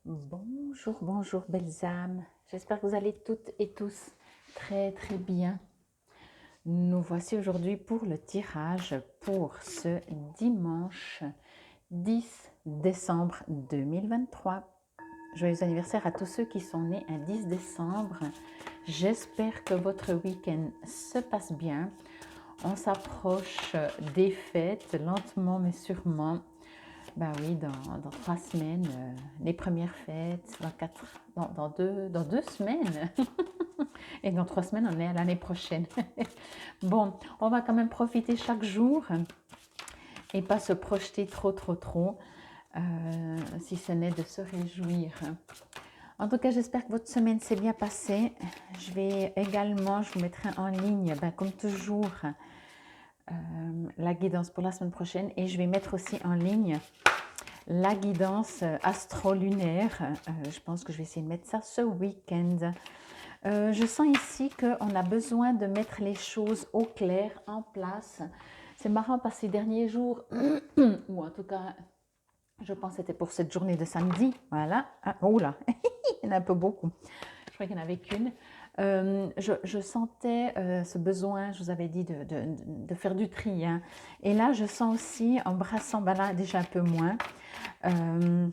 Bonjour, bonjour belles âmes. J'espère que vous allez toutes et tous très très bien. Nous voici aujourd'hui pour le tirage pour ce dimanche 10 décembre 2023. Joyeux anniversaire à tous ceux qui sont nés un 10 décembre. J'espère que votre week-end se passe bien. On s'approche des fêtes lentement mais sûrement. Ben oui, dans 3 semaines, les premières fêtes, dans deux semaines. Et dans 3 semaines, on est à l'année prochaine. Bon, on va quand même profiter chaque jour et pas se projeter trop, si ce n'est de se réjouir. En tout cas, j'espère que votre semaine s'est bien passée. Je vous mettrai en ligne, comme toujours, la guidance pour la semaine prochaine et je vais mettre aussi en ligne la guidance astro-lunaire. Je pense que je vais essayer de mettre ça ce week-end. Je sens ici qu'on a besoin de mettre les choses au clair, en place. C'est marrant parce que ces derniers jours, ou en tout cas, je pense que c'était pour cette journée de samedi. Voilà. Ah, oh là, il y en a un peu beaucoup. Je crois qu'il n'y en avait qu'une. Je sentais ce besoin, je vous avais dit, de faire du tri. Hein. Et là, je sens aussi, en brassant, là déjà un peu moins. Quand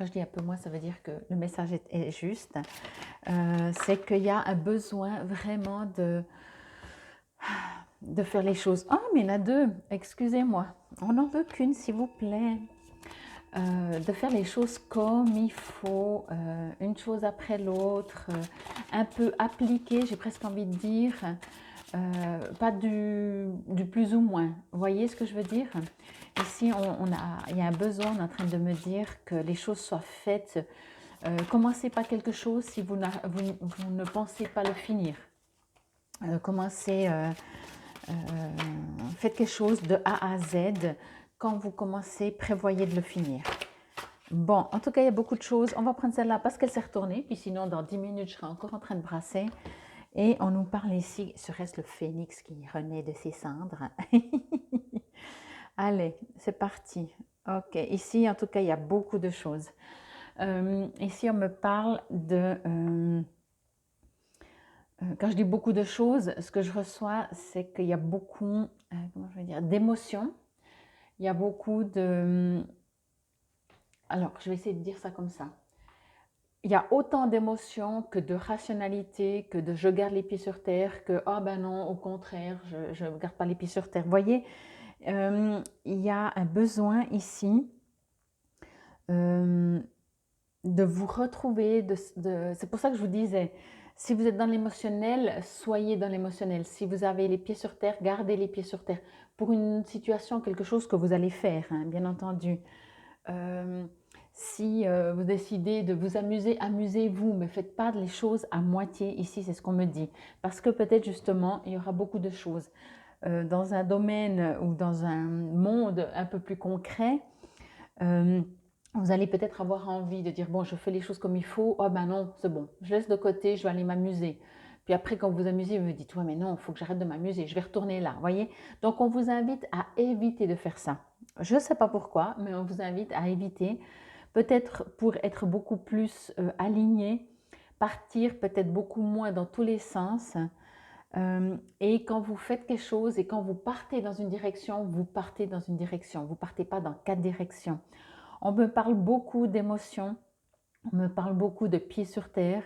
je dis un peu moins, ça veut dire que le message est juste. C'est qu'il y a un besoin vraiment de faire les choses. Ah, mais il y en a deux, excusez-moi. On n'en veut qu'une, s'il vous plaît. De faire les choses comme il faut, une chose après l'autre, un peu appliqué, j'ai presque envie de dire, pas du plus ou moins. Vous voyez ce que je veux dire? Ici, il y a un besoin, on est en train de me dire que les choses soient faites. Commencez pas quelque chose si vous ne pensez pas le finir. Faites quelque chose de A à Z. Quand vous commencez, prévoyez de le finir. Bon, en tout cas, il y a beaucoup de choses. On va prendre celle-là parce qu'elle s'est retournée. Puis sinon, dans 10 minutes, je serai encore en train de brasser. Et on nous parle ici, serait-ce le phénix qui renaît de ses cendres? Allez, c'est parti. Ok, ici, en tout cas, il y a beaucoup de choses. Ici, on me parle quand je dis beaucoup de choses, ce que je reçois, c'est qu'il y a beaucoup, comment je vais dire, d'émotions. Il y a beaucoup de... Alors, je vais essayer de dire ça comme ça. Il y a autant d'émotions que de rationalité, que de je garde les pieds sur terre, que ah ben non, au contraire, je ne garde pas les pieds sur terre. Vous voyez, il y a un besoin ici de vous retrouver. C'est pour ça que je vous disais, si vous êtes dans l'émotionnel, soyez dans l'émotionnel. Si vous avez les pieds sur terre, gardez les pieds sur terre. Pour une situation, quelque chose que vous allez faire, hein, bien entendu. Si vous décidez de vous amuser, amusez-vous, mais faites pas les choses à moitié. Ici, c'est ce qu'on me dit. Parce que peut-être justement, il y aura beaucoup de choses. Dans un domaine ou dans un monde un peu plus concret, vous allez peut-être avoir envie de dire, bon, je fais les choses comme il faut. Oh ben non, c'est bon, je laisse de côté, je vais aller m'amuser. Puis après, quand vous vous amusez, vous me dites, ouais, mais non, il faut que j'arrête de m'amuser, je vais retourner là, voyez. Donc, on vous invite à éviter de faire ça. Je ne sais pas pourquoi, mais on vous invite à éviter, peut-être pour être beaucoup plus aligné, partir peut-être beaucoup moins dans tous les sens. Et quand vous faites quelque chose et quand vous partez dans une direction, vous partez dans une direction. Vous ne partez pas dans 4 directions. On me parle beaucoup d'émotions, on me parle beaucoup de pieds sur terre.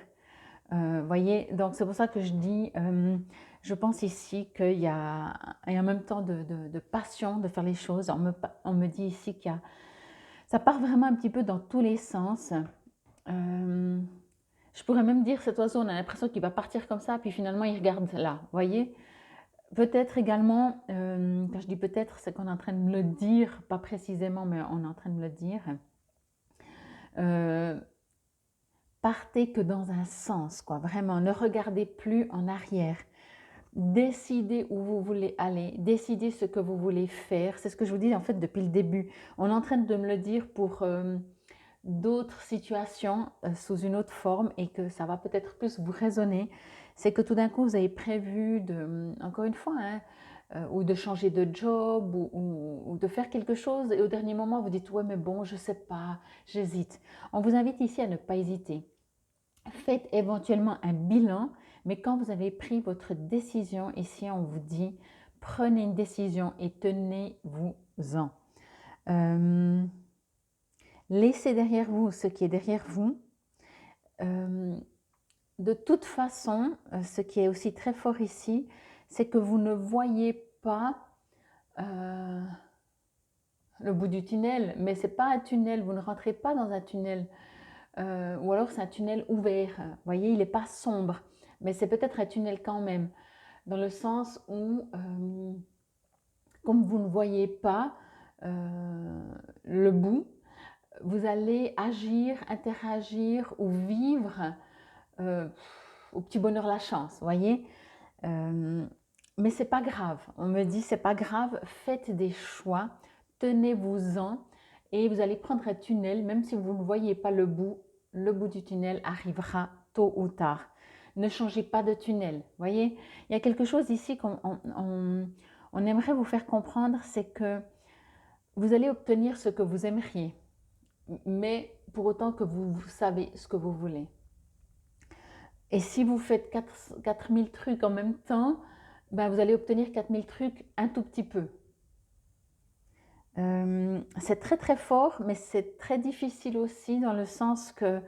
Voyez, donc c'est pour ça que je dis, je pense ici qu'il y a, et en même temps de passion de faire les choses. On me dit ici qu'il y a, ça part vraiment un petit peu dans tous les sens. Je pourrais même dire, cet oiseau, on a l'impression qu'il va partir comme ça, puis finalement il regarde là, voyez. Peut-être également, quand je dis peut-être, c'est qu'on est en train de me le dire, pas précisément, mais on est en train de me le dire. Partez que dans un sens, quoi, vraiment, ne regardez plus en arrière. Décidez où vous voulez aller, décidez ce que vous voulez faire. C'est ce que je vous dis en fait depuis le début. On est en train de me le dire pour d'autres situations sous une autre forme et que ça va peut-être plus vous résonner. C'est que tout d'un coup, vous avez prévu de, encore une fois, hein, ou de changer de job ou de faire quelque chose et au dernier moment vous dites ouais mais bon je sais pas, j'hésite. On vous invite ici à ne pas hésiter. Faites éventuellement un bilan, mais quand vous avez pris votre décision, ici on vous dit prenez une décision et tenez-vous-en. Laissez derrière vous ce qui est derrière vous. De toute façon, ce qui est aussi très fort ici, c'est que vous ne voyez pas le bout du tunnel, mais ce n'est pas un tunnel, vous ne rentrez pas dans un tunnel, ou alors c'est un tunnel ouvert. Vous voyez, il n'est pas sombre, mais c'est peut-être un tunnel quand même, dans le sens où, comme vous ne voyez pas le bout, vous allez agir, interagir ou vivre au petit bonheur la chance, voyez. Mais c'est pas grave, on me dit c'est pas grave, faites des choix, tenez-vous-en et vous allez prendre un tunnel, même si vous ne voyez pas le bout du tunnel arrivera tôt ou tard. Ne changez pas de tunnel, voyez. Il y a quelque chose ici qu'on on aimerait vous faire comprendre, c'est que vous allez obtenir ce que vous aimeriez, mais pour autant que vous savez ce que vous voulez. Et si vous faites 4000 trucs en même temps, ben vous allez obtenir 4000 trucs un tout petit peu. C'est très très fort, mais c'est très difficile aussi dans le sens que,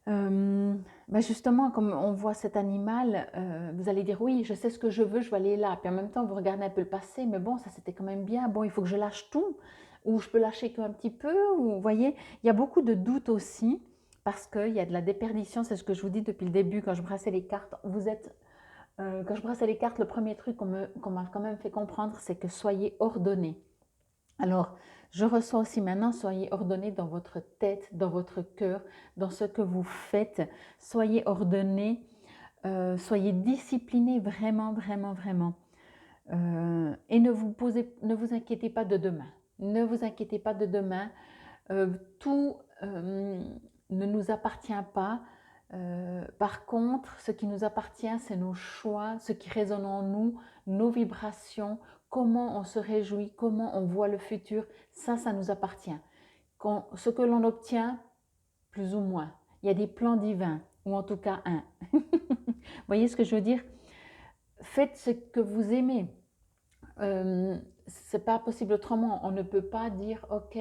ben justement, comme on voit cet animal, vous allez dire oui, je sais ce que je veux, je vais aller là. Puis en même temps, vous regardez un peu le passé, mais bon, ça c'était quand même bien. Bon, il faut que je lâche tout, ou je peux lâcher qu'un petit peu. Ou, vous voyez, il y a beaucoup de doutes aussi, parce qu'il y a de la déperdition. C'est ce que je vous dis depuis le début quand je brassais les cartes. Quand je brassais les cartes, le premier truc qu'on m'a quand même fait comprendre, c'est que soyez ordonnés. Alors, je reçois aussi maintenant, soyez ordonnés dans votre tête, dans votre cœur, dans ce que vous faites. Soyez ordonnés, soyez disciplinés vraiment, vraiment, vraiment. Et ne vous inquiétez pas de demain. Ne vous inquiétez pas de demain. Tout ne nous appartient pas. Par contre, ce qui nous appartient, c'est nos choix, ce qui résonne en nous, nos vibrations, comment on se réjouit, comment on voit le futur, ça nous appartient. Ce que l'on obtient, plus ou moins, il y a des plans divins, ou en tout cas un. Vous voyez ce que je veux dire? Faites ce que vous aimez. C'est pas possible autrement. On ne peut pas dire, ok,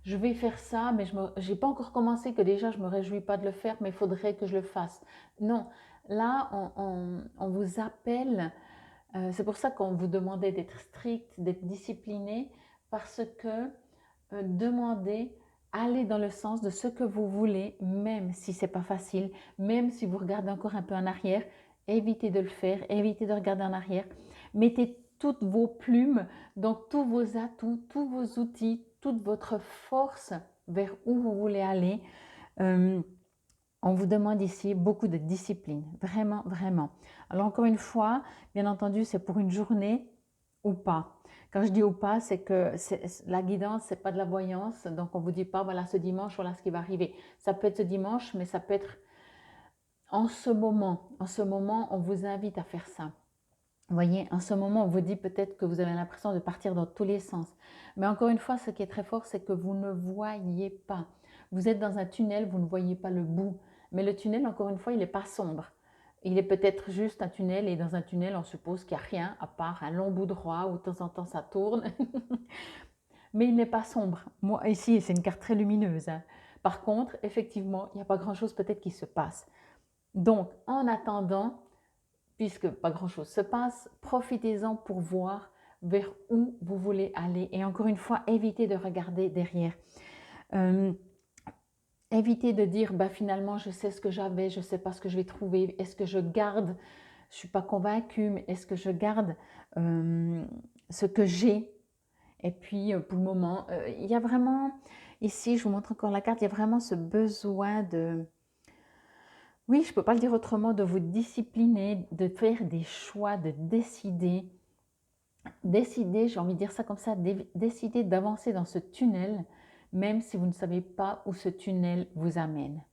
je vais faire ça, mais je n'ai pas encore commencé, que déjà je ne me réjouis pas de le faire, mais il faudrait que je le fasse. Non, là, on vous appelle, c'est pour ça qu'on vous demandait d'être strict, d'être discipliné, parce que demandez, allez dans le sens de ce que vous voulez, même si ce n'est pas facile, même si vous regardez encore un peu en arrière, évitez de le faire, évitez de regarder en arrière, mettez toutes vos plumes, donc tous vos atouts, tous vos outils, toute votre force vers où vous voulez aller. On vous demande ici beaucoup de discipline, vraiment, vraiment. Alors encore une fois, bien entendu, c'est pour une journée ou pas. Quand je dis ou pas, c'est que la guidance, c'est pas de la voyance, donc on vous dit pas, voilà, ce dimanche, voilà ce qui va arriver. Ça peut être ce dimanche, mais ça peut être en ce moment. En ce moment, on vous invite à faire ça. Vous voyez, en ce moment, on vous dit peut-être que vous avez l'impression de partir dans tous les sens. Mais encore une fois, ce qui est très fort, c'est que vous ne voyez pas. Vous êtes dans un tunnel, vous ne voyez pas le bout. Mais le tunnel, encore une fois, il n'est pas sombre. Il est peut-être juste un tunnel, et dans un tunnel, on suppose qu'il n'y a rien à part un long bout droit où de temps en temps ça tourne. Mais il n'est pas sombre. Moi, ici, c'est une carte très lumineuse, hein. Par contre, effectivement, il n'y a pas grand-chose peut-être qui se passe. Donc, en attendant, puisque pas grand-chose se passe, profitez-en pour voir vers où vous voulez aller. Et encore une fois, évitez de regarder derrière. Évitez de dire, bah, finalement, je sais ce que j'avais, je ne sais pas ce que je vais trouver. Est-ce que je garde? Je ne suis pas convaincue, mais est-ce que je garde ce que j'ai? Et puis, pour le moment, il y a vraiment, ici, je vous montre encore la carte, il y a vraiment ce besoin de... Oui, je ne peux pas le dire autrement, de vous discipliner, de faire des choix, de décider. Décider, j'ai envie de dire ça comme ça, décider d'avancer dans ce tunnel, même si vous ne savez pas où ce tunnel vous amène.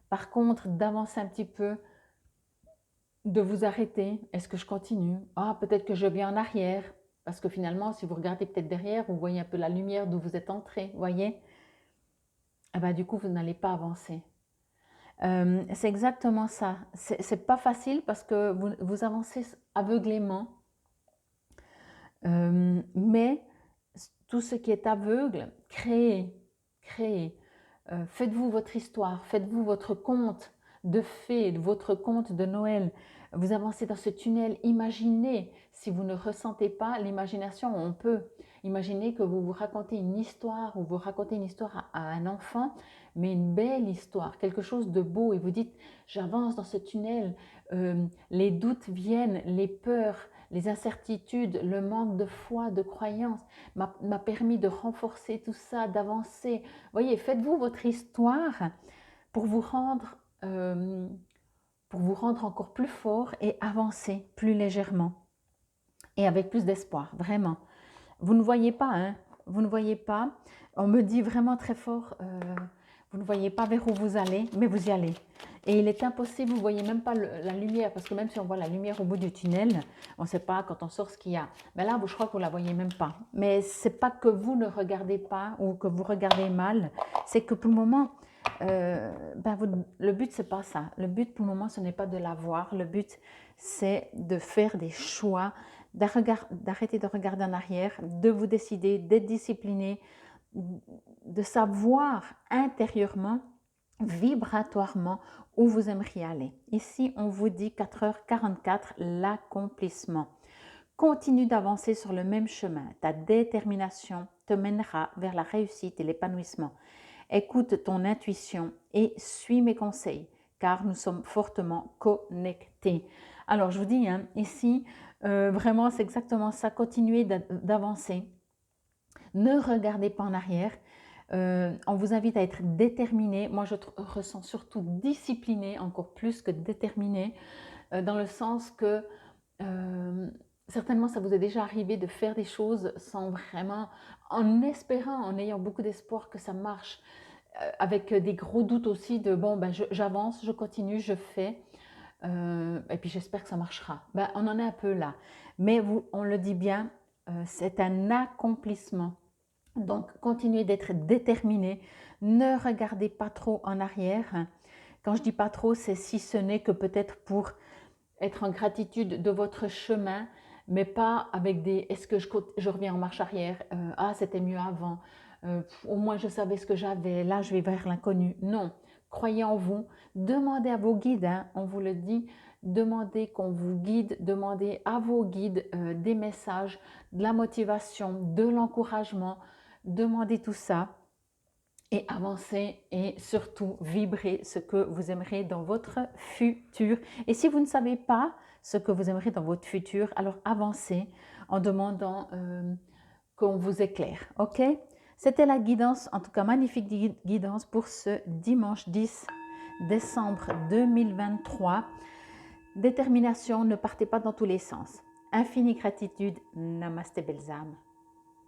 Par contre, d'avancer un petit peu de vous arrêter. Est-ce que je continue? Ah, peut-être que je viens en arrière. Parce que finalement, si vous regardez peut-être derrière, vous voyez un peu la lumière d'où vous êtes entré, voyez? Ah ben, du coup, vous n'allez pas avancer. C'est exactement ça. C'est pas facile parce que vous avancez aveuglément. Mais tout ce qui est aveugle, créez, créez. Faites-vous votre histoire, faites-vous votre conte de fées, votre conte de Noël. Vous avancez dans ce tunnel, imaginez, si vous ne ressentez pas l'imagination, on peut imaginer que vous vous racontez une histoire ou vous racontez une histoire à un enfant, mais une belle histoire, quelque chose de beau, et vous dites, j'avance dans ce tunnel, les doutes viennent, les peurs, les incertitudes, le manque de foi, de croyance m'a permis de renforcer tout ça, d'avancer. Voyez, faites-vous votre histoire pour vous rendre, euh, pour vous rendre encore plus fort et avancer plus légèrement et avec plus d'espoir, vraiment. Vous ne voyez pas, hein? Vous ne voyez pas. On me dit vraiment très fort, vous ne voyez pas vers où vous allez, mais vous y allez. Et il est impossible, vous ne voyez même pas la lumière, parce que même si on voit la lumière au bout du tunnel, on ne sait pas quand on sort ce qu'il y a. Mais là, je crois que vous ne la voyez même pas. Mais ce n'est pas que vous ne regardez pas ou que vous regardez mal, c'est que pour le moment, le but, ce n'est pas ça. Le but pour le moment, ce n'est pas de la voir. Le but, c'est de faire des choix, d'arrêter de regarder en arrière, de vous décider, d'être discipliné, de savoir intérieurement, vibratoirement, où vous aimeriez aller. Ici, on vous dit 4h44, l'accomplissement. Continue d'avancer sur le même chemin. Ta détermination te mènera vers la réussite et l'épanouissement. Écoute ton intuition et suis mes conseils, car nous sommes fortement connectés. Alors, je vous dis, hein, ici, vraiment, c'est exactement ça. Continuez d'avancer. Ne regardez pas en arrière. On vous invite à être déterminé. Moi, je ressens surtout discipliné, encore plus que déterminé, dans le sens que certainement, ça vous est déjà arrivé de faire des choses sans vraiment, en espérant, en ayant beaucoup d'espoir que ça marche, avec des gros doutes aussi de bon, ben, j'avance, je continue, je fais. Et puis j'espère que ça marchera. Ben, on en est un peu là. Mais on le dit bien, c'est un accomplissement. Donc, continuez d'être déterminé. Ne regardez pas trop en arrière. Quand je dis pas trop, c'est si ce n'est que peut-être pour être en gratitude de votre chemin, mais pas avec des « est-ce que je reviens en marche arrière ah, c'était mieux avant au moins je savais ce que j'avais, là je vais vers l'inconnu ». Non, croyez en vous, demandez à vos guides, hein, on vous le dit, demandez qu'on vous guide, demandez à vos guides des messages, de la motivation, de l'encouragement, demandez tout ça et avancez et surtout vibrez ce que vous aimerez dans votre futur. Et si vous ne savez pas ce que vous aimerez dans votre futur, alors avancez en demandant qu'on vous éclaire. Ok? C'était la guidance, en tout cas magnifique guidance pour ce dimanche 10 décembre 2023. Détermination, ne partez pas dans tous les sens. Infinie gratitude, Namasté belles âmes.